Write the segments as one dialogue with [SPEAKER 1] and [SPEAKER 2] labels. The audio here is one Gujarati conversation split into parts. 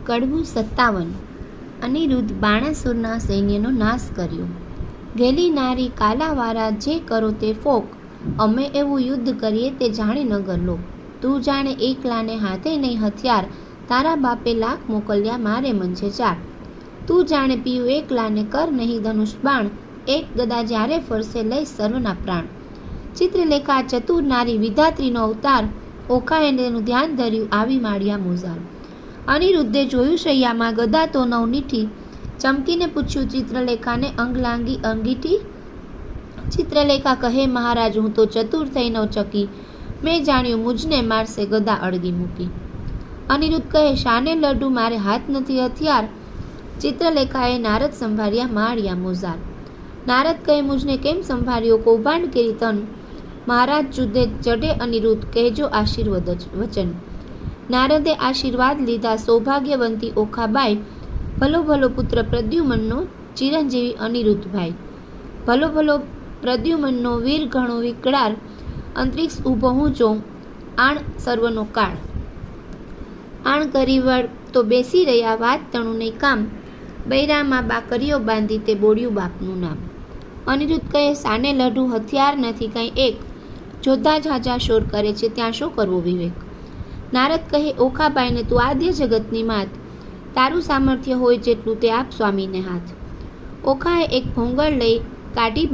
[SPEAKER 1] કડવું 57 અનિરુદ્ધ બાણાસુરના સૈન્યનો નાશ કર્યો. ગેલી નારી કાલાવાળા જે કરો તે ફોક, અમે એવું યુદ્ધ કરીએ તે જાણે નગર લોક. તું જાણે એકલાને હાથે નહીં હથિયાર, તારા બાપે લાખ મોકલ્યા મારે મન છે ચાર. તું જાણે પીયું એકલાને કર નહીં ધનુષ બાણ, એક ગદા જ્યારે ફરશે લઈ સર્વના પ્રાણ. ચિત્રલેખા ચતુર નારી વિધાત્રીનો અવતાર, ઓખાએ તેનું ધ્યાન ધર્યું આવી માળિયા મોજાર. અનિરુદ્ધે જોયું શૈયામાં ગદા તો નવનીઠી, ચમકીને પૂછ્યું ચિત્રલેખાને અંગલાંગી અંગીઠી. ચિત્રલેખા કહે મહારાજ હું તો ચતુર થઈ નવચકી, મેં જાણ્યું મુજને મારશે ગદા અળગી મૂકી. અનિરુદ્ધ કહે શાને લડું મારે હાથ નથી હથિયાર. ચિત્રલેખાએ નારદ સંભાળ્યા માળિયા મોજાર. નારદ કહે મુજને કેમ સંભાળ્યો કૌભાંડ કેરી તન. મહારાજ જુદે ચડે અનિરુદ્ધ કહેજો આશીર્વાદ વચન. નારદે આશીર્વાદ લીધા સૌભાગ્યવંતી ઓખાબાઈ, ભલો ભલો પુત્ર પ્રદ્યુમનનો ચિરંજીવી અનિરુદ્ધભાઈ. ભલો ભલો પ્રદ્યુમનનો વીર ઘણો વિકળાર, અંતરિક્ષ ઊભો હું જોઉં આણ સર્વનો કાળ. આણ કરી વળ તો બેસી રહ્યા વાત તણું નહીં કામ, બૈરામાં બાકરીઓ બાંધી તે બોળ્યું બાપનું નામ. અનિરુદ્ધ કહે સાને લઢું હથિયાર નથી કંઈ એક, જોધા ઝાઝા શોર કરે છે ત્યાં શું કરવો વિવેક. નારદ કહે ઓખાબાઈને તું આદ્ય જગતની માત, તારું સામર્થ્ય હોય જેટલું તે આપ સ્વામીને હાથ. ઓખાએ એક ભોંગળ લઈ કાઢી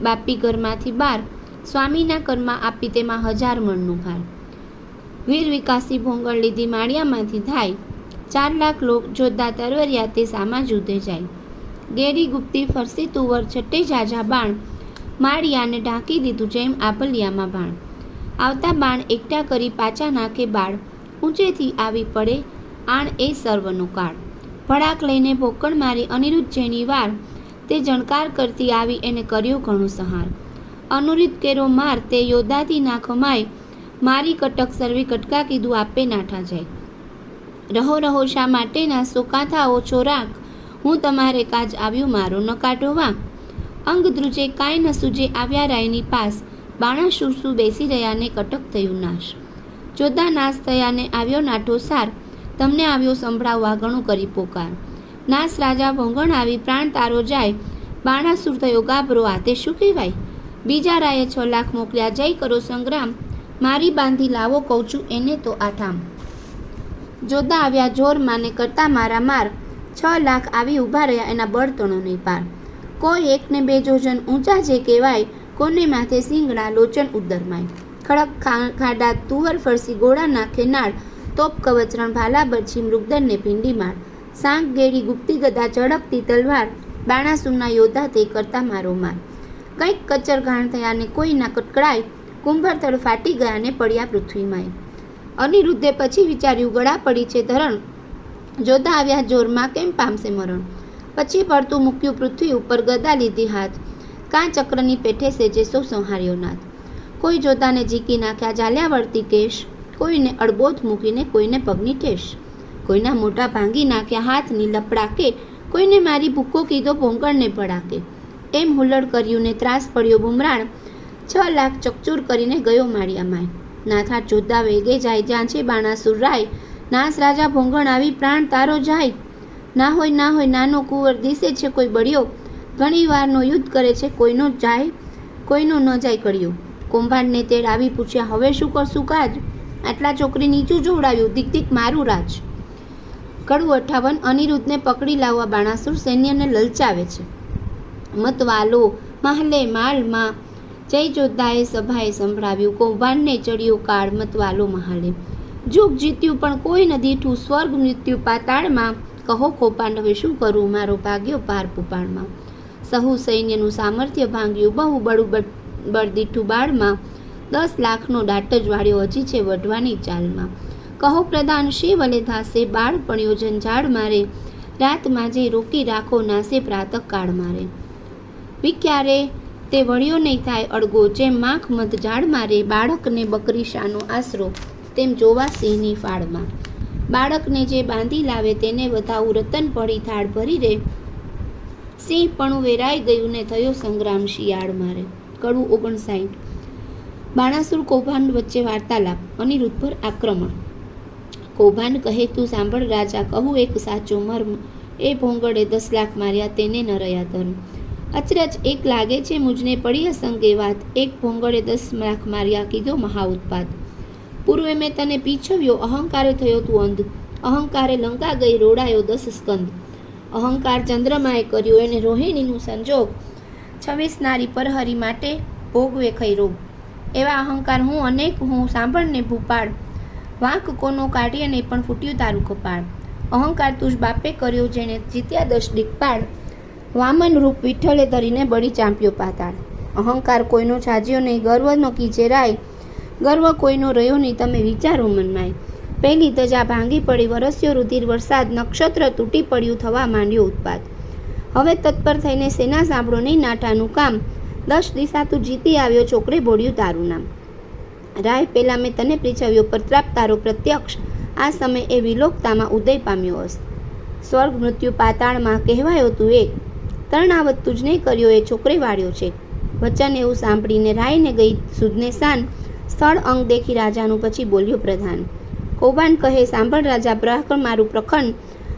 [SPEAKER 1] બાપી ઘરમાંથી બાર, સ્વામીના કરમાં આપી તેમાં 1000 મણનું ભાર. વીર વિકાસી ભોંગળ લીધી માળિયામાંથી ધાય, 4 લાખ લોક જોધા તરવરિયા તે સામા જુદે જાય. ગેડી ગુપ્તી ફરસી તુવર છટ્ટે ઝાઝા બાણ, માળિયાને ઢાંકી દીધું જેમ આભલિયામાં બાણ. આવતા બાણ એકઠા કરી પાછા નાખે બાળ, ઊંચેથી આવી પડે આણ એ સર્વનો કાળ. ભડાક લઈને ભોકળ મારી અનિરુદ્ધ જેની વાર, તે જણકાર કરતી આવી એને કર્યો ઘણો સંહાર. અનુરિત કેરો માર તે યોદ્ધાથી ના ખમાય, મારી કટક સર્વે કટકા કીધું આપે નાઠા જાય. રહો રહો શા માટે ના સુકાથા ઓછો રાખ, હું તમારે કાજ આવ્યું મારો ન કાઢો વાંક. અંગ ધ્રુજે કાંઈ ન સૂજે આવ્યા રાયની પાસ, બાણા શું બેસી રહ્યાને કટક થયું નાશ. જોધા નાશ થયાને આવ્યો નાઠો સાર, તમને આવ્યો સંભળાવવા ઘણું કરી પોકાર. નાશ રાજા ભોંગણ આવી પ્રાણ તારો જાય, બાણાસુર થયો ગાભરો આ તે શું કહેવાય. બીજા રાયે 6 લાખ મોકલ્યા જય કરો સંગ્રામ, મારી બાંધી લાવો કહું છું એને તો આઠામ. જોધા આવ્યા જોર માને કરતા મારા માર, 6 લાખ આવી ઊભા રહ્યા એના બળતણો નહીં પાર. કોઈ 1 ને 2 જોજન ઊંચા જે કહેવાય, કોને માથે સિંગડા લોચન ઉદરમાય. ખડક ખાડા તુવર ફરસી ગોળા નાખે નાળ, તોપ કવચરણ ભાલા બરછી મૃગદરને ભીંડી માળ. સાંગ ગેડી ગુપ્તી ગદા ઝડપતી તલવાર, બાણાસુરના યોદ્ધા તે કરતા મારો માર. કંઈક કચર ઘાણ થયા ને કોઈ ના કટકડાય, કુંભરતળ ફાટી ગયા ને પડ્યા પૃથ્વીમાંય. અનિરુદ્ધે પછી વિચાર્યું ગળા પડી છે ધરણ, જોધા આવ્યા જોરમાં કેમ પામશે મરણ. પછી પડતું મૂક્યું પૃથ્વી ઉપર ગદા લીધી હાથ, કાં ચક્રની પેઠે સેજે સૌ સંહાર્યો નાથ. કોઈ જોધાને ઝીકી નાખ્યા ઝાલ્યા વળતી કેશ, કોઈને અડબોથ મૂકીને કોઈને પગની ઠેસ. કોઈના મોઢા ભાંગી નાખ્યા હાથની લપડાકે, કોઈને મારી ભૂકો કીધો ભોંગળને ભડાકે. એમ હુલ્લડ કર્યું ને ત્રાસ પડ્યો બુમરાણ, 6 લાખ ચકચૂર કરીને ગયો માળિયામાંય. નાથા જોધા વેગે જાય જ્યાં છે બાણાસુર રાય, નાસ રાજા ભોંગણ આવી પ્રાણ તારો જાય. ના હોય નાનો કુંવર દિશે છે કોઈ બળ્યો, ઘણી વારનો યુદ્ધ કરે છે કોઈનો ન જાય કર્યો. કુંભારને તેડ આવી પૂછ્યા હવે શું કરશું કાજ, આટલા છોકરી નીચું જોવડાવ્યું દીક દીક મારું રાજ. કડવું 58 અનિરુદ્ધને પકડી લાવવા બાણાસુર સૈન્યને લલચાવે છે. મતવાલો માહલે માલમાં, જય જોધાએ સભાએ સંભળાવ્યું, કૌભાંડને ચડ્યો કાળ મતવાલો મહાલે. જુગ જીત્યું પણ કોઈ ન દીઠું, સ્વર્ગ મૃત્યુ પાતાળમાં, કહો કૌભાંડ હવે શું કરું મારો ભાગ્યો પાર પુપાણમાં. સહુ સૈન્યનું સામર્થ્ય ભાંગ્યું બહુ બળ દીઠું બાળમાં, 10 લાખનો દાટ જ વાળ્યો હજી છે વઢવાની ચાલમાં. કહો પ્રધાન શી વલે થાશે બાળ પણ્યો ઝંઝાળ મારે, રાતમાં જે રોકી રાખો નાસે પ્રાતઃ કાળ મારે. વિક્યારે તે વળ્યો નહીં થાય અડગો, જેમ માખ મધ ઝાડ મારે, બાળકને બકરી શાનો આશરો તેમ જોવા સિંહની ફાળમાં. બાળકને જે બાંધી લાવે તેને વધાવું રતન પડી થાળ ભરી રે, સિંહ પણ વેરાઈ ગયું ને થયો સંગ્રામ શિયાળ મારે. કડવું 59 બાણાસુર કૌભાંડ વચ્ચે વાર્તાલાપ, અનિરુદ્ધ પર આક્રમણ. કૌભાંડ કહે, તું સાંભળ રાજા, કહું એક સાચો મર્મ. એ ભોંગળે 10 લાખ માર્યા, તેને ન રહ્યા ધર્મ. અચરજ એક લાગે છે મુજને પડી અસંગે વાત, એક ભોંગળે 10 લાખ માર્યા, કીધો મહા ઉત્પાત. પૂર્વે મેં તને પીછવ્યો, અહંકારે થયો તું અંધ. અહંકારે લંકા ગઈ, રોડાયો 10 સ્કંદ. અહંકાર ચંદ્રમાએ કર્યો, એને રોહિણીનું સંજોગ. 26 નારી પરહરી માટે ભોગવે ખઈ રોગ. એવા અહંકાર હું અનેક હું, સાંભળને ભૂપાળ. વાંક કોનો કાઢીએ નહીં, પણ ફૂટ્યું તારું કપાળ. અહંકાર તુજ બાપે કર્યો, જેણે જીત્યા 10 દિક્પાળ. વામન રૂપ વિઠ્ઠલે ધરીને બળી ચાંપ્યો પાતાળ. અહંકાર કોઈનો છાજ્યો નહીં, ગર્વ ન કીજે રાય. ગર્વ કોઈનો રહ્યો નહીં, તમે વિચારો મનમાય. પહેલી ધજા ભાંગી પડી, વરસ્યો રુધિર વરસાદ. નક્ષત્ર તૂટી પડ્યું, થવા માંડ્યો ઉત્પાત. હવે તત્પર થઈને સેના સાંભળો નહીં નાટાનું કામ. 10 દિશા તું જીતી આવ્યો, છોકરે બોડ્યું તારું નામ. રાય પેલા મેં તને પીછવ્યો, પ્રતાપ તારો પ્રત્યક્ષ. આ સમય એ વિલોકતામાં ઉદય પામ્યો હશે. સ્વર્ગ મૃત્યુ પાતાળમાં કહેવાયો તું એક. તરણાવત તુજને કર્યો, એ છોકરે વાળ્યો છે. વચન એવું સાંભળીને રાયને ગઈ સુધને શાન. સ્થળ અંગ દેખી રાજાનું પછી બોલ્યો પ્રધાન. કૌભાંડ કહે, સાંભળ રાજા, પરાક્રમ મારું પ્રખંડ.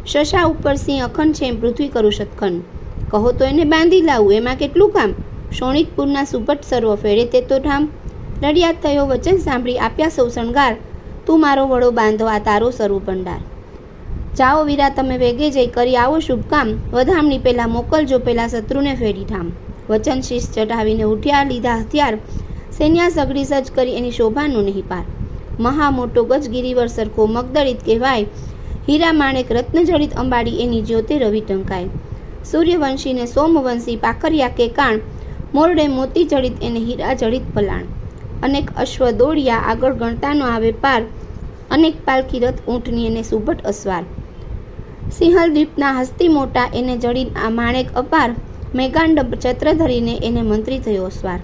[SPEAKER 1] શશા ઉપર સિંહ અખંડ છે, એમ પૃથ્વી કરું શતખંડ. કહો તો એને બાંધી લાવું, એમાં કેટલું કામ. શોણિતપુરના સુભટ સર્વ ફેડે તે તો ઠામ. રડિયાત થયો વચન સાંભળી, આપ્યા સૌ શણગાર. તું મારો વડો બાંધવા, તારો સર્વ ભંડાર. જાઓ વીરા તમે વેગે જઈ, કરી આવો શુભ કામ. વધામણી પેલા મોકલજો, પેલા શત્રુને ફેરી ઠામ. વચન શીશ ચઢાવીને ઉઠ્યા, લીધા હથિયાર. સૈન્યા સગડી સજ કરી, એની શોભાનો નહીં પાર. મહા મોટો ગજ ગિરિવર સરખો મગદળિત કહેવાય. હીરા માણેક રત્ન જડિત અંબાડી, એની જ્યોતે રવિ ટંકાય. સૂર્યવંશીને સોમવંશી પાખરિયા કે કાણ. મોરડે મોતી જડિત, એને હીરા જડિત પલાણ. અનેક અશ્વ દોડિયા, આગળ ગણતા ન આવે પાર. અનેક પાલખી રથ ઊંટની, એને સુભટ અસવાર. સિંહલ દ્વીપના હસ્તી મોટા, એને જડી આ માણેક અપાર. મેઘાંડ છત્ર ધરીને, એને મંત્રી થયો અસવાર.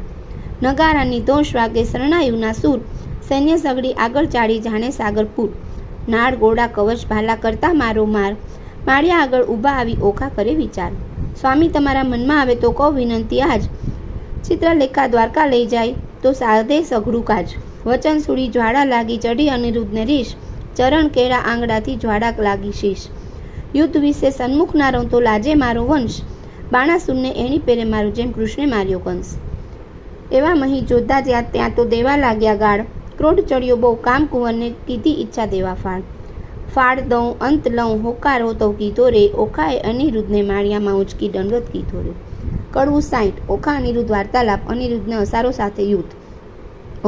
[SPEAKER 1] નગારાની ધોષ વાગે, શરણાયુના સૂર. સૈન્ય સગડી આગળ ચાડી, જાણે સાગરપુર. નાળ ગોળા કવચ ભાલા કરતા મારો માર. માળિયા આગળ ઊભા આવી, ઓખા કરે વિચાર. સ્વામી તમારા મનમાં આવે તો કહો વિનંતી આજ. ચિત્રલેખા દ્વારકા લઈ જાય, તો સાધે સઘળું કાજ. વચન સુડી જ્વાળા લાગી, ચડી અનિરુદ્ધને રીશ. ચરણ કેળા આંગળાથી જ્વાળા લાગી શીશ. યુદ્ધ વિશે સન્મુખ ના રહું, તો લાજે મારો વંશ. બાણાસુરને એણી પેરે મારું, જેમ કૃષ્ણે માર્યો કંસ. એવા મહી જોધા જ્યાં ત્યાં તો દેવા લાગ્યા ગાળ. ક્રોધ ચડ્યો બહુ, કામ કુંવરને કીધી ઈચ્છા દેવા ફાળ. ફાળ દઉં અંત લઉં, હોકારો તો કીધો રે. ઓખાએ અનિરુદ્ધને માળિયામાં ઉંચકી દંડવત કીધો રે. કડવું 60. ઓખા અનિરુદ્ધ વાર્તાલાપ. અનિરુદ્ધને અસારો સાથે યુદ્ધ.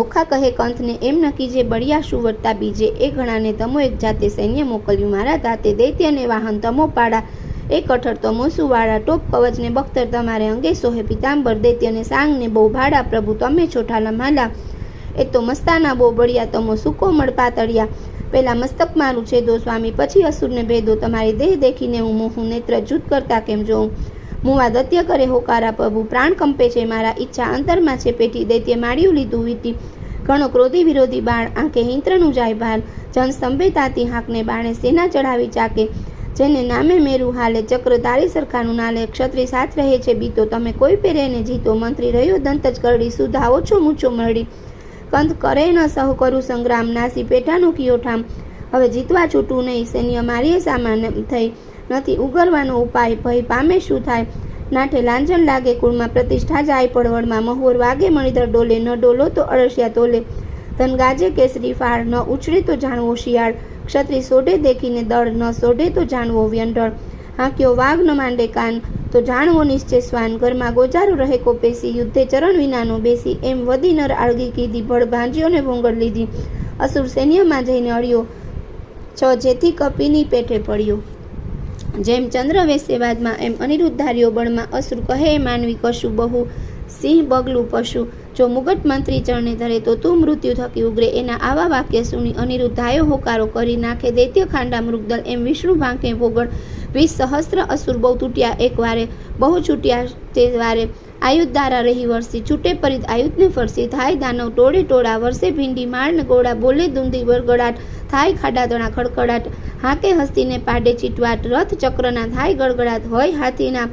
[SPEAKER 1] ઓખા કહે કંથને, એમ નક્કી જે બળિયા શું વળતા બીજે. એ ઘણાને તમો એક જાતે સૈન્ય મોકલ્યું મારા તાતે. દૈત્યને વાહન તમો પાડા, એક અઠર તમો સુવાળા. ટોપ કવચને બખ્તર તમારે અંગે સોહે પિતાંબર. દૈત્યને સાંગને બહુ ભાડા, પ્રભુ તમે છો ઠાલા માલા. એ તો મસ્તાના બહુ બળિયા, તમો સૂકો મળ પાતળિયા. પહેલા મસ્તક મારું છેદો સ્વામી, પછી અસુરને ભેદો. તમારી દેહ દેખીને હું મોહું, નેત્ર જૂથ કરતા કેમ જોઉં. મુવા દત્ય કરે હોકારા પ્રભુ, પ્રાણ કંપે છે મારા. ઈચ્છા અંતરમાં છે પેટી, દૈત્ય માળ્યું લીધું વીતી. ઘણો ક્રોધી વિરોધી બાણ, આંખે હિંત્રનું જાય ભાર. જન સ્તંભે તાતી હાંકને બાણે, સેના ચડાવી ચાકે. જેને નામે મેરું હાલે, ચક્ર તારી સરખાનું નાલે. ક્ષત્રિય સાથ રહે છે બીતો, તમે કોઈ પેરે ને જીતો. મંત્રી રહ્યો દંત જ કરડી, સુધા ઓછો મૂછો મરડી. કંથ કરે ન સહ કરું સંગ્રામ, નાસી પેટાનું કિયો ઠામ. હવે જીતવા છૂટું નહીં, સૈન્ય મારીએ સામાન થઈ. નથી ઉગરવાનો ઉપાય, ભય પામે શું થાય. નાઠે લાંજણ લાગે કુળમાં, પ્રતિષ્ઠા જાય પડવડમાં. મહોર વાગે મણિધર ડોલે, ન ડોલો તો અળસિયા તોલે. ધન ગાજે કેસરી ફાળ, ન ઉછળે તો જાણવો શિયાળ. ક્ષત્રિય સોઢે દેખીને દળ, ન સોઢે તો જાણવો વ્યંઢળ. હાંક્યો વાઘ ન માંડે કાન, તો જાણવો નિશ્ચય સ્વાન. ઘરમાં ગોજારો રહે કો પેસી, યુદ્ધે ચરણ વિનાનો બેસી. એમ વધી નર આળગી કીધી, ભળ ભાંજીઓને ભોંગળ લીધી. અસુર સૈન્યમાં જઈને અડ્યો, જેથી કપીની પેઠે પડ્યો. જેમ ચંદ્ર વેસેવાદમાં, એમ અનિરુદ્ધાર્યો બળમાં. અસુર કહે માનવી કશું બહુ, સિંહ બગલું પશુ. જો મુગટ મંત્રી ચરણે ધરે, તો તું મૃત્યુ થકી ઉગરે. એના આવા વાક્ય સુણી અનિરુદ્ધાયો હોકારો કરી. નાખે દૈત્ય ખાંડા મૃગદલ, એમ વિષ્ણુ ભાંકે ભોગળ. 20 સહસ્ત્ર અસુર બહુ તૂટ્યા એક વારે, બહુ છૂટ્યા તે વારે. આયુધ દારા રહી વરસી, છૂટે પરિત આયુધને ફરસી. થાય દાનવ ટોળે ટોળા, વર્ષે ભીંડી માળને ગોળા. બોલે દુંદી વરગડાટ, થાય ખાડા તણા ખડખડાટ. હાકે હસ્તીને પાડે ચીટવાટ, રથ ચક્રના થાય ગળગડાટ. હોય હાથીના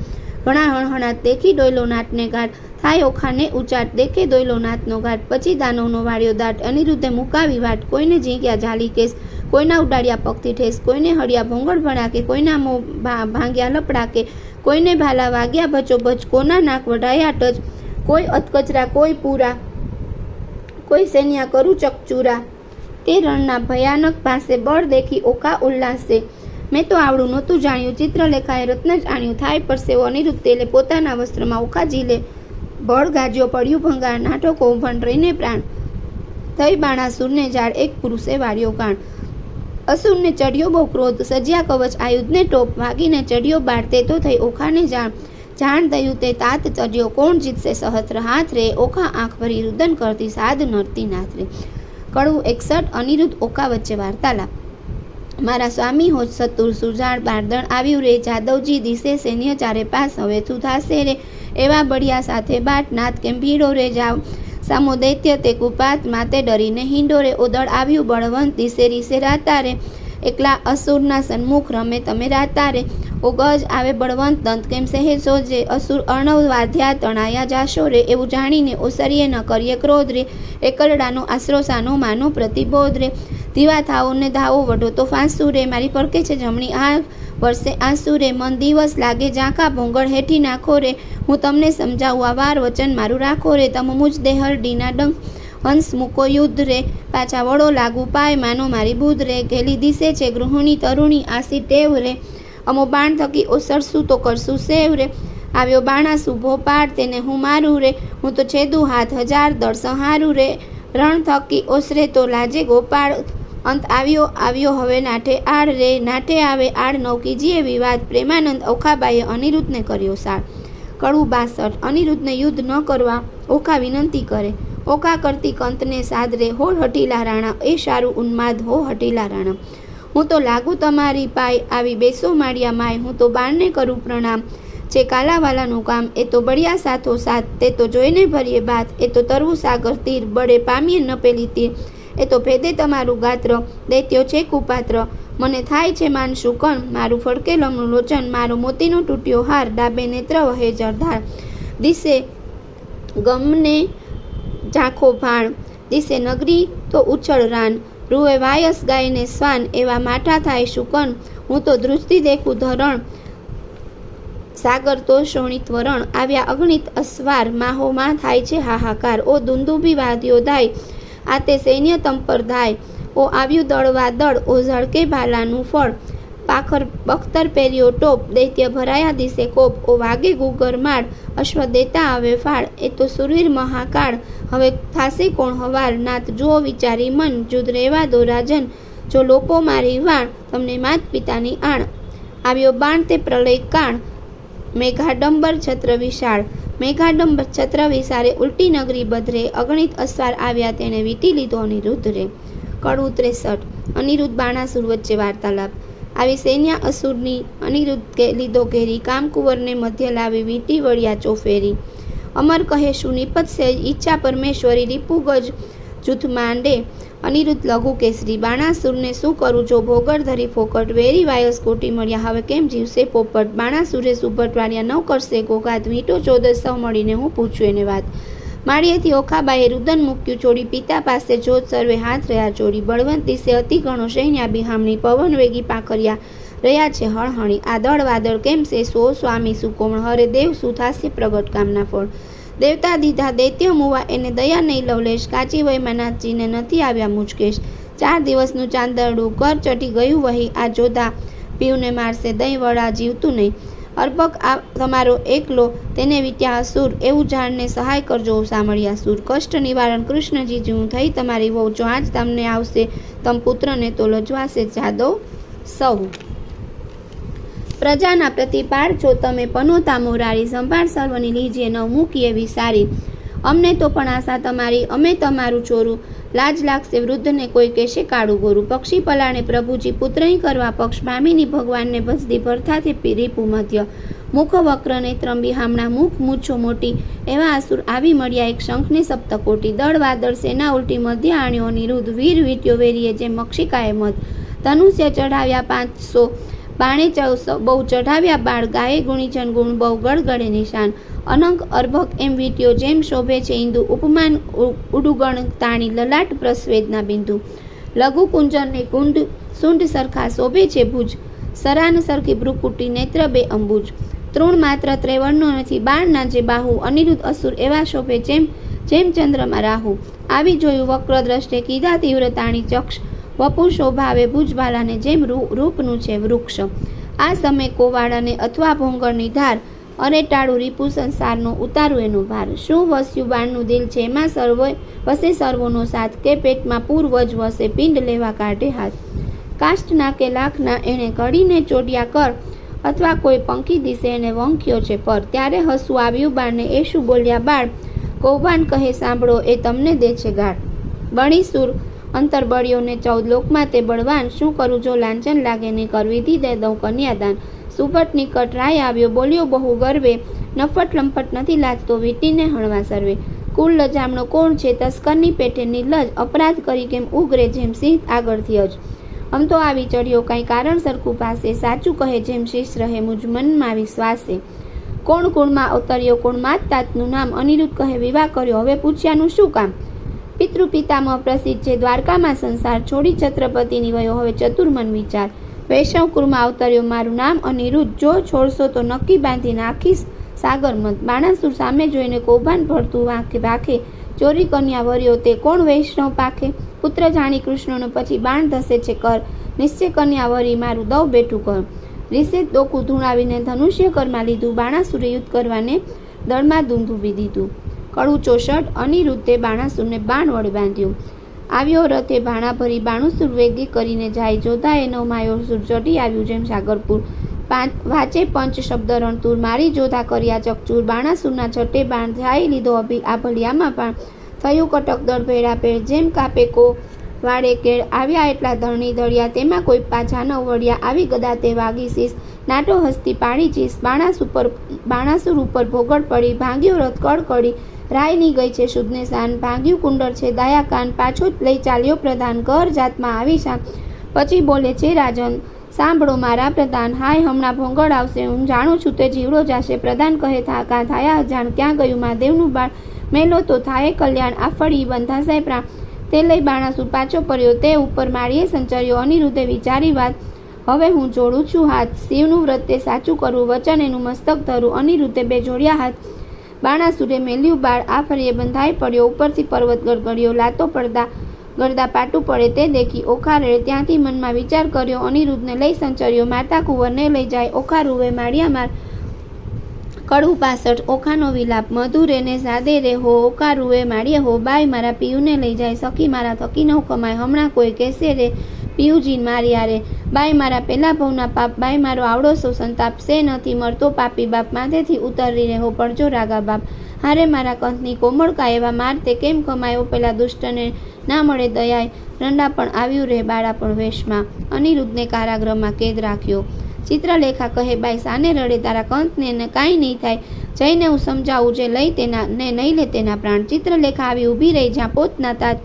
[SPEAKER 1] ઘણા હણહણાટ, દેખી ડોયલો નાટને ઘાટ. થાય ઓખાને ઉચાટ, દેખે દોયલો નાથનો ઘાટ, પછી દાનવનો વાળ્યો દાટ, અનિરુદ્ધે મુકાવી વાટ, કોઈને ઝીંક્યા જાલી કેસ, કોઈના ઉડાડ્યા પગથી ઠેસ, કોઈને હળિયા ભોંગળ ભણાકે, કોઈના મોં ભાંગ્યા લપડાકે, કોઈને ભાલા વાગ્યા ભચોભચ, કોના નાક વઢાયા ટચ, કોઈ અધકચરા કોઈ પૂરા, કોઈ સૈન્યા કરું ચકચૂરા, તે રણના ભયાનક પાસે બળ દેખી ઓખા ઉલ્લાસે, મેં તો આવડું નહોતું જાણ્યું, ચિત્રલેખાએ રત્ન જાણ્યું, થાય પરસેવો અનિરુદ્ધ તેલે, પોતાના વસ્ત્રમાં ઓખા ઝીલે, બળ ગાજ્યો પડ્યું ભંગાર, નાઠો કૌભાંડ રહીને પ્રાણ, થઈ બાણાસુરને ઝાડ, એક પુરુષે વાળ્યો કાણ, અસુરને ચડ્યો બહુ ક્રોધ, સજ્યા કવચ આયુધને ટોપ, વાગીને ચડ્યો બાળ, તે તો થઈ ઓખાને જાણ, જાણ થયું તે તાત ચડ્યો, કોણ જીતશે સહસ્ત્ર હાથ રે, ઓખા આંખ ભરી રુદન કરતી, સાધ નરતી નાથ રે. કડવું 61. અનિરુદ્ધ ઓખા વચ્ચે વાર્તાલાપ. મારા સ્વામી હોજ સતુર સુજાણ બારદણ આવ્યું રે, જાદવજી દિશે સૈન્ય ચારે પાસ, હવે શું થાશે રે, એવા બળિયા સાથે બાટ, નાથ કેમ ભીડો રે, જાવ સામો દૈત્ય તે કુપાત, માતે ડરીને હિંડો રે, ઓદળ આવ્યું બળવંત, દિશે રીસે રાતા રે, એકલા અસુરના સન્મુખ રમે તમે રાતા રે, ઓ ગજ આવે બળવંત દંત કેમ સહેજો જે, અસુર અર્ણવ વાધ્યા તણાયા જાશો રે, એવું જાણીને ઓસરીએ ન કરીએ ક્રોધ રે, એકલડાનો આશરો સાનો માનો પ્રતિબોધ રે, દીવા થાઓ ને ધાવો વઢો તો ફાંસુ રે, મારી પડકે છે જમણી આંખ વર્ષે આંસુ રે, મન દિવસ લાગે ઝાંખા ભોંગળ હેઠી નાખો રે, હું તમને સમજાવું આ વાર વચન મારું રાખો રે, તમ મુજ દેહર ડીના ડંખ હંસ મૂકો યુદ્ધ રે, પાછા વળો લાગુ પાય માનો મારી બુધ રે, ઘેલી દિશે છે ગૃહિણી તરુણી આસી ટેવ રે, અમો બાણ થકી ઓસરશું તો કરશું સેવ રે, આવ્યો બાણાસુ ભોપાળ તેને હું મારું રે, હું તો છેદું હાથ હજાર દળ સંહારું રે, રણ થકી ઓસરે તો લાજે ગોપાળ, અંત આવ્યો હવે નાઠે આડ રે, નાઠે આવે આડ નૌકીજીએ વિવાદ, પ્રેમાનંદ ઓખાબાઈએ અનિરુદ્ધને કર્યો સાળ. કડવું 62. અનિરુદ્ધને યુદ્ધ ન કરવા ઓખા વિનંતી કરે, ઓખા કરતી કંતને સાદરે, હો હટીલા રાણા, એ સારું ઉન્માદ હો હટીલા રાણા, હું તો લાગુ તમારી પાય, આવી બેસો માળિયા માય, હું તો બાણને કરું પ્રણામ, છે કાલાવાલાનું કામ, એ તો બળિયા સાથો સાથ, તે તો જોઈને ભરીએ બાત, એ તો તરવું સાગર તીર, બળે પામીએ ન પેલી તીર, એ તો ભેદે તમારું ગાત્ર, દૈત્યો છે કુપાત્ર, મને થાય છે માન શુકન, મારું ફડકે લમણું લોચન, મારો મોતીનો તૂટ્યો હાર, ડાબે નેત્ર વહે જળધાર, દિશે ગમને ઝાંખો ભાણ, દિશે નગરી તો ઉછળ રાન, રૂએ વાયસ ગાયને શ્વાન, એવા માઠા થાય શુકન, હું તો દૃષ્ટિ દેખું ધરણ, સાગર તો શોણિત વરણ, આવ્યા અગણિત અસવાર, માહોમાં થાય છે હાહાકાર, ઓ દુંદુભી વાદ્યો ધાય, આ તે સૈન્ય તમ પર ધાય, ઓ આવ્યું દળવા દળ, ઓ ઝળકે ભાલાનું ફળ, પાખર બખ્તર પહેર્યો ટોપ, દૈત્ય ભરાયા દિશે કોપ, ઓ વાગે ગુગર માળ, અશ્વ દેતા આવે ફાળ, એ તો સુરવીર મહાકાળ, હવે થાશે કોણ હવાર, નાથ જુઓ વિચારી મન, જુદ રેવા દો રાજન, જો લોપો મારી વાણ, તમને માત પિતાની આણ, આવ્યો બાણ તે પ્રલય કાળ, મેઘાડંબર છત્ર વિશાળ, મેઘાડંબર છત્ર વિસારે, ઉલટી નગરી બધરે, અગણિત અસવાર આવ્યા તેને વીટી લીધો અનિરુદ્ધ રે. કડવું 63. અનિરુદ્ધ બાણાસુર વચ્ચે વાર્તાલાપ. આવી સૈન્ય અસુરની અનિરુદ્ધ લીધો ઘેરી, કામકુંવરને મધ્ય લાવી વીંટી વળ્યા ચોફેરી, અમર કહે શું નિપજશે ઈચ્છા પરમેશ્વરી, રીપુ ગજ જૂથ માંડે અનિરુદ્ધ લઘુ કેસરી, બાણાસુરને શું કરું જો ભોગર ધરી ફોકટ, વેરી વાયસ કોટી મળ્યા હવે કેમ જીવશે પોપટ, બાણાસુરે સુભટ વાળ્યા ન કરશે ઘોઘાત, વીંટો 14 સૌ મળીને હું પૂછું એને વાત, માળીએથી ઓખાબાએ રુદન મૂક્યું છોડી, પિતા પાસે જોત સર્વે હાથ રહ્યા જોડી, બળવંત દિશે અતિ ઘણો સૈન્યા બિહામણી, પવન વેગી પાખર્યા રહ્યા છે હળહણી, આ દળ વાદળ કેમ છે સો સ્વામી સુકોમળ, હરે દેવ શું થાશે પ્રગટ કામના ફળ, દેવતા દીધા દૈત્ય મુવા એને દયા નહીં લવલેશ, કાચી વયમાં નાથજીને નથી આવ્યા મુજકેશ, 4 દિવસનું ચાંદરડું ઘર ચટી ગયું વહી, આ જોધા પીવને મારશે દહીં વડા જીવતું નહીં, અર્પક આ તમારો એકલો તેને વિટ્યા અસુર, એવું જાણને સહાય કરજો સામળ્યા સુર, કષ્ટ નિવારણ કૃષ્ણજી હું થઈ તમારી વહુ, જો આજ તમને આવશે તમ પુત્રને તો લજવાશે જાદવ સહુ, પ્રજાના પ્રતિપાળ છો તમે પનોતા મોરારી, સંભાળ સર્વની લીજીએ નવ મૂકી એવી સારી, અમને તો પણ આશા તમારી અમે તમારું ચોરું, લાજ લાગશે વૃદ્ધને કોઈ કહેશે કાળું ગોરું, પક્ષી પલાણે પ્રભુજી પુત્રહી કરવા પક્ષ, ભામીની ભગવાનને ભજદી ભરતાથી રીપુ મધ્ય, મુખ વક્ર નેત્રમ બિહામણા મુખ મૂછો મોટી, એવા આસુર આવી મળ્યા એક શંખને સપ્તકોટી, દળ વાદળ સેના ઉલટી મધ્ય આણ્યો અનિરુદ્ધ, વીર વીટ્યો વેરીએ જેમ મક્ષિકાએ મધ, ધનુષ્ય ચઢાવ્યા 500 બાણે બહુ ચઢાવ્યા બાળ, ગાયે ગુણીચન ગુણ બહુ ગળગળે નિશાન. અનંગ અર્ભક એમ વીટ્યો જેમ શોભે છે ઇન્દુ, ઉપમાન ઉડુગણ તાણી લલાટ પ્રસ્વેદના બિંદુ. લઘુ કુંજરની કુંડ સુંડ સરખા શોભે છે ભુજ, સરાન સરખી ભ્રુકુટી નેત્ર બે અંબુજ. તૃણ માત્ર ત્રેવડનો નથી બાણના જે બાહુ, અનિરુદ્ધ અસુર એવા શોભે જેમ ચંદ્રમાં રાહુ. આવી જોયું વક્ર દ્રષ્ટે કીધા તીવ્ર તાણી ચક્ષ, વપુ શોભાવે ભુજબાલાને જેમ રૂપનું છે વૃક્ષ. આ સમય કોવાડાને અથવા ભોંગળની ધાર, અરે ટાળું રીપુ સંસારનો ઉતારું એનો ભાર. શું વસ્યું બાણનું દિલ છે એમાં વસે સર્વોનો સાથ, કે પેટમાં પૂર્વજ વસે પિંડ લેવા કાઢે હાથ. કાષ્ટ નાકે લાખના એણે ઘડીને ચોટ્યા કર, અથવા કોઈ પંખી દિશે એને વંખ્યો છે પર. ત્યારે હસવું આવ્યું બાળને એ શું બોલ્યા બાળ, કૌભાંડ કહે સાંભળો એ તમને દે છે ગાળ. બળીસુર અંતર બળ્યોને 14 લોકમાં તે બળવાન, શું કરું જો લાંચન લાગે ને કરવીધી દે દઉં કન્યાદાન. સુભટ નિકટ રાય આવ્યો બોલ્યો બહુ ગર્વે, નફટ લંપટ નથી લાજતો વીટીને હણવા સર્વે. કુલ લજામણો કોણ છે તસ્કરની પેટે નિર્લજ, અપરાધ કરી કેમ ઉગરે જેમ સિંહ આગળથી જ. આમ તો આવી ચડ્યો કાંઈ કારણ સરખું પાસે, સાચું કહે જેમ શીશ રહે મુજ મનમાં વિશ્વાસે. કોણ કુળમાં અવતર્યો કોણ માત તાતનું નામ, અનિરુદ્ધ કહે વિવાહ કર્યો હવે પૂછ્યાનું શું કામ. પિતૃ પિતામાં પ્રસિદ્ધ છે દ્વારકામાં સંસાર, છોડી છત્રપતિની વયો હવે ચતુર્મન વિચાર. વૈષ્ણવ કુળમાં અવતર્યો મારું નામ અનિરુદ્ધ, જો છોડશો તો નક્કી બાંધી નાખીશ સાગર મત. બાણાસુર સામે જોઈને કૌભાંડ ભરતું ભાખે, ચોરી કન્યા વર્યો તે કોણ વૈષ્ણવ પાખે. પુત્ર જાણી કૃષ્ણનો પછી બાણ ધસે છે કર, નિશ્ચય કન્યા વરી મારું દવ બેઠું કર. રીસે ડોકું ધૂણાવીને ધનુષ્ય કરમાં લીધું, બાણાસુરે યુદ્ધ કરવાને દળમાં ધૂંધુબી દીધું. કડું 64 અનિરુદ્ધે બાણાસુરને બાણ વડે બાંધ્યું. આવ્યો રથે ભાણા ભરી બાણુસુર વેગે કરીને જાય, જોધાએ નવમાયો સુર ચઢી આવ્યું જેમ સાગરપુર. વાંચે પંચ શબ્દ રણતુર, મારી જોધા કર્યા ચકચૂર. બાણાસુરના છઠ્ઠે બાણ જાય લીધો આભલિયામાં પણ, થયું કટક દળ ભેળા ભેળ જેમ કાપે કો વાડે કેળ. આવ્યા એટલા ધરણી દળિયા તેમાં કોઈ પાછા ન વળ્યા, આવી ગદા તે વાગી શીશ નાટો હસ્તી પાડી ચીસ. બાણાસુર ઉપર ભોગળ પડી, ભાંગ્યો રથ કડકડી, રાયની ગઈ છે શુદ્ધને શાન. ભાંગ્યું કુંડળ છે દયા કાન, પાછો લઈ ચાલ્યો પ્રધાન. ઘર જાતમાં આવી શા પછી બોલે છે રાજન, સાંભળો મારા પ્રધાન. હાય હમણાં ભોંગળ આવશે, હું જાણું છું તે જીવડો જાશે. પ્રધાન કહે કાં થાયા અજાણ, ક્યાં ગયું મહાદેવનું બાળ. મેલો તો થાય કલ્યાણ, આફળી બંધાશે પ્રાણ. તે લઈ બાણાસુર પાછો પડ્યો, તે ઉપર માળીએ સંચર્યો. અનિરુદ્ધે વિચારી વાત, હવે હું જોડું છું હાથ. શિવનું વ્રત તે સાચું કરવું, વચન એનું મસ્તક ધરું. અનિરુદ્ધે બે જોડ્યા હાથ, બાણાસુરે મેલ્યું બાળ. આ ફરીએ બંધાઈ પડ્યો, ઉપરથી પર્વત ગળગળ્યો. લાતો ગરદા પાટું પડે તે દેખી ઓખા રેડે, ત્યાંથી મનમાં વિચાર કર્યો. અનિરુદ્ધને લઈ સંચર્યો, માતા કુંવરને લઈ જાય ઓખા રૂવે માળિયા માર. કડવું 65 ઓખાનો વિલાપ, મધુરે ને સાદે રે હો ઓખા રૂવે માળીએ હો. બાય મારા પિયુને લઈ જાય, સખી મારા થકી ન કમાય. હમણાં કોઈ કહેશે રે પિયુજી માર્યા રે. બાય મારા પેલા ભવના પાપ, બાય મારો આવડો સો સંતાપ. સે નથી મળતો પાપી બાપ, માથેથી ઉતરી રહો પડજો રાગા બાપ. હારે મારા કંથની કોમળકા એવા માર તે કેમ કમાયો, પેલા દુષ્ટને ના મળે દયાય. રંડા પણ આવ્યું રે બાળા પણ વેશમાં. અનિરુદ્ધને કારાગૃહમાં કેદ રાખ્યો. ચિત્રલેખા કહે બાઈ સાને રડે, તારા કંથને કાંઈ નહીં થાય. જઈને હું સમજાવું જે લઈ તેના ને નહીં લે તેના પ્રાણ. ચિત્રલેખા આવી ઊભી રહી જ્યાં પોતના તાત.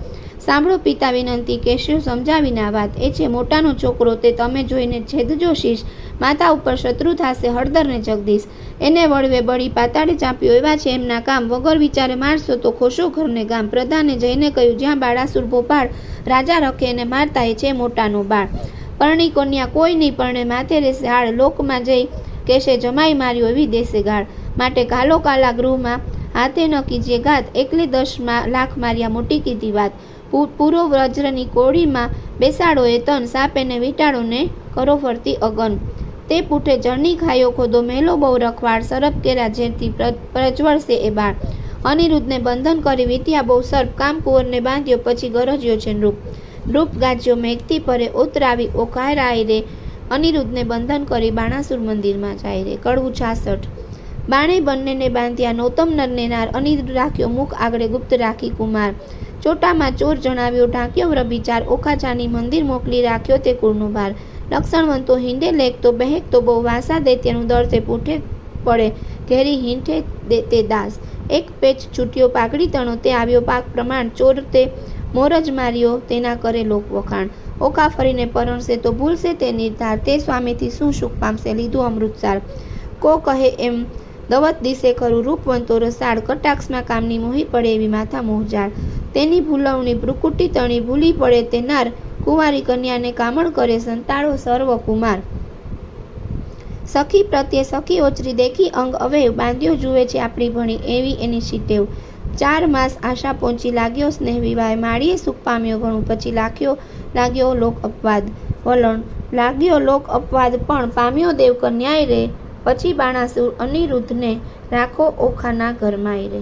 [SPEAKER 1] સાંભળો પિતા વિનંતી, કેશો સમજાવીને આ વાત. એ છે મોટાનો છોકરો, તે તમે જોઈને છેદજો શીશ. માતા ઉપર શત્રુ થાશે હળદરને જગદીશ. એને વળવે બળી પાતાળે ચાંપ્યો, એવા છે એમના કામ. વગર વિચારે મારશો તો ખોશો ઘરને ગામ. પ્રધાને જઈને કહ્યું જ્યાં બાળાસુર ભોપાળ, રાજા રખે એને મારતા એ છે મોટાનો બાળ. પરણી કન્યા કોઈ નહીં પરણે, માથે રહેશે હાળ. લોકમાં જઈ કેશે જમાઈ માર્યો એવી દેશે ગાળ. માટે ઘાલો કાલા ગૃહમાં, હાથે ન કીજીએ ઘાત. એકલે 10 લાખ માર્યા મોટી કીધી વાત. પૂરો વજ્રની કોળીમાં બેસાડો એ તન, સાપેને વીટાળો ને કરો ફરતી અગન. તે પૂઠે જળની ખાયો ખોદો, મેલો બહુ રખવાડ. સરપ કેરા જેથી પ્રજ્વળશે એ બાળ. અનિરુદ્ધને બંધન કરી વીત્યા બહુ સર્પ, કામ કુંવરને બાંધ્યો પછી ગરજ્યો છે નૃપ. નૃપ ગાજ્યો મેઘથી પરે, ઉતરાવી ઓખારાય રે. અનિરુદ્ધને બંધન કરી બાણાસુર મંદિરમાં જાય રે. કડવું 66 બાણે બંનેને બાંધ્યા નૌતમ નરને નાર. અનિરુદ્ધ રાખ્યો મુખ આગળ, ગુપ્ત રાખી કુમાર. ચોટામાં ચોર જણાવ્યો ઢાંક્યો વ્રભિચાર. ઓખાચાની મંદિર મોકલી રાખ્યો તે કુળનો ભાર. લક્ષણવંતો હિંડે લેખતો બહેકતો બહુ, વાસા દૈત્યનું દળ તે પૂઠે પડે, ઘેરી હિંઠે તે દાસ. એક પેચ છૂટ્યો પાઘડી તણો, તે આવ્યો પાક પ્રમાણ. ચોર તે મોરજ માર્યો તેના કરે લોક વખાણ. ઓકા ફરીને પરણશે તો ભૂલશે તે નિર્ધાર, તે સ્વામીથી શું સુખ પામશે, લીધું અમૃતસાર. કો કહે એમ દવત દિશે ખરું, રૂપવંતો રસાળ, કટાક્ષમાં કામની મોહી પડે એવી માથા મોહજાળ. તેની ભૂલવણી ભ્રુકુટી તણી, ભૂલી પડે તે નાર, કુંવારી કન્યાને કામણ કરે સંતાડો સર્વ કુમાર. સખી પ્રત્યે સખી ઓચરી, દેખી અંગ અવયવ, બાંધ્યો જુએ છે આપણી ભણી, એવી એની શીટેવ. 4 માસ આશા પહોંચી, લાગ્યો સ્નેહ વિવાહ, માળીએ સુખ પામ્યો ઘણું, પછી લાગ્યો લોક અપવાદ. વલણ: લાગ્યો લોક અપવાદ પણ પામ્યો દેવ કન્યાય રે, પછી બાણાસુર અનિરુદ્ધને રાખો ઓખાના ઘરમાંય રે.